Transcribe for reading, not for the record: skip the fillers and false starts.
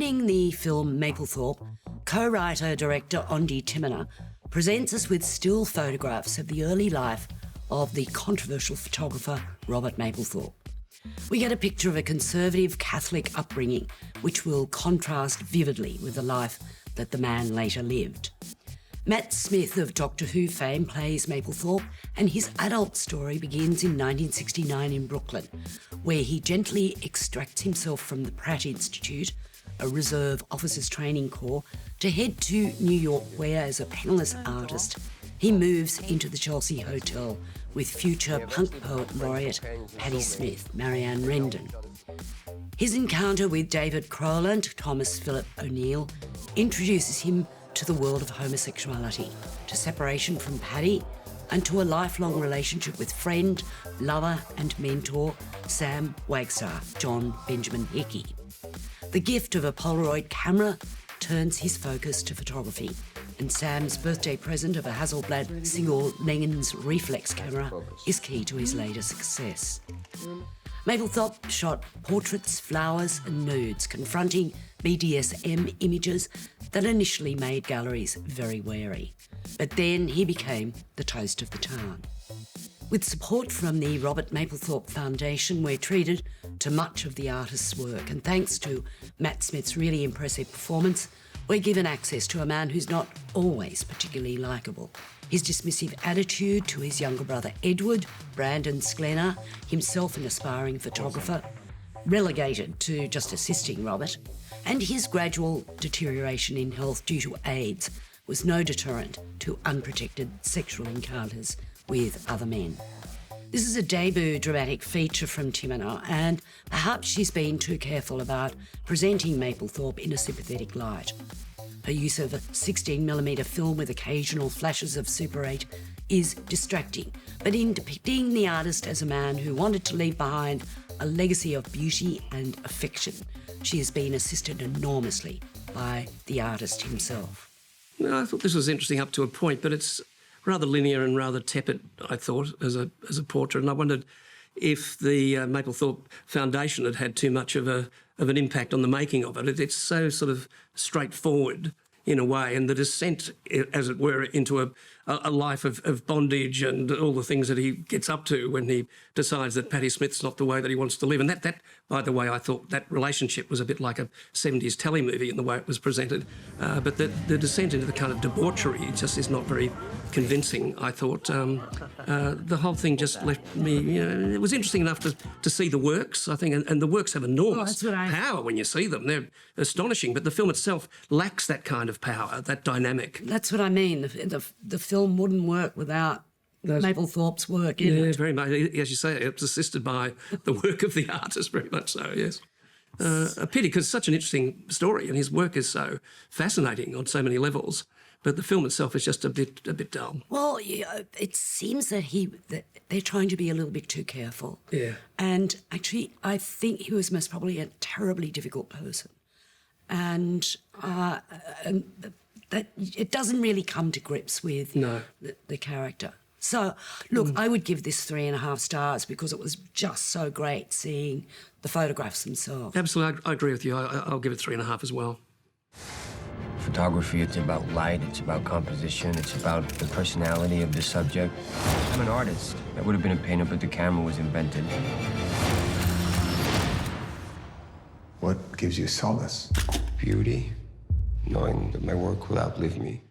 opening the film Mapplethorpe, co-writer-director Ondi Timmer presents us with still photographs of the early life of the controversial photographer Robert Mapplethorpe. We get a picture of a conservative Catholic upbringing, which will contrast vividly with the life that the man later lived. Matt Smith of Doctor Who fame plays Mapplethorpe, and his adult story begins in 1969 in Brooklyn, where he gently extracts himself from the Pratt Institute, a reserve officers training corps, to head to New York, where, as a penniless artist, he moves into the Chelsea Hotel with future punk poet laureate Patti Smith, Marianne Rendon. His encounter with David Crowland, Thomas Philip O'Neill, introduces him to the world of homosexuality, to separation from Paddy, and to a lifelong relationship with friend, lover and mentor Sam Wagstaff, John Benjamin Hickey. The gift of a Polaroid camera turns his focus to photography, and Sam's birthday present of a Hasselblad single lens reflex camera is key to his later success. Mapplethorpe shot portraits, flowers and nudes, confronting BDSM images that initially made galleries very wary. But then he became the toast of the town. With support from the Robert Mapplethorpe Foundation, we're treated to much of the artist's work, and thanks to Matt Smith's really impressive performance, we're given access to a man who's not always particularly likeable. His dismissive attitude to his younger brother Edward, Brandon Sklenar, himself an aspiring photographer, relegated to just assisting Robert, and his gradual deterioration in health due to AIDS was no deterrent to unprotected sexual encounters with other men. This is a debut dramatic feature from Timmer, and perhaps she's been too careful about presenting Mapplethorpe in a sympathetic light. Her use of a 16mm film with occasional flashes of Super 8 is distracting, but in depicting the artist as a man who wanted to leave behind a legacy of beauty and affection, she has been assisted enormously by the artist himself. No, I thought this was interesting up to a point, but it's rather linear and rather tepid, I thought, as a portrait. And I wondered if the Mapplethorpe Foundation had had too much of an impact on the making of it. It's so sort of straightforward in a way, and the descent, as it were, into a life of bondage and all the things that he gets up to when he decides that Patti Smith's not the way that he wants to live. And that, by the way, I thought that relationship was a bit like a 70s telly movie in the way it was presented. But the descent into the kind of debauchery just is not very convincing, I thought. The whole thing just left me, it was interesting enough to see the works, I think, and the works have enormous power when you see them. They're astonishing, but the film itself lacks that kind of power, that dynamic. That's what I mean. The film wouldn't work without Mapplethorpe's work in it. Yeah, very much. As you say, it's assisted by the work of the artist, very much so, yes. A pity, because it's such an interesting story and his work is so fascinating on so many levels, but the film itself is just a bit dull. Well, it seems that they're trying to be a little bit too careful. Yeah. And actually, I think he was most probably a terribly difficult person. And that it doesn't really come to grips with the character. So, look, I would give this 3.5 stars because it was just so great seeing the photographs themselves. Absolutely, I agree with you. I'll give it 3.5 as well. Photography, it's about light, it's about composition, it's about the personality of the subject. I'm an artist. I would have been a painter, but the camera was invented. What gives you solace? Beauty, knowing that my work will outlive me.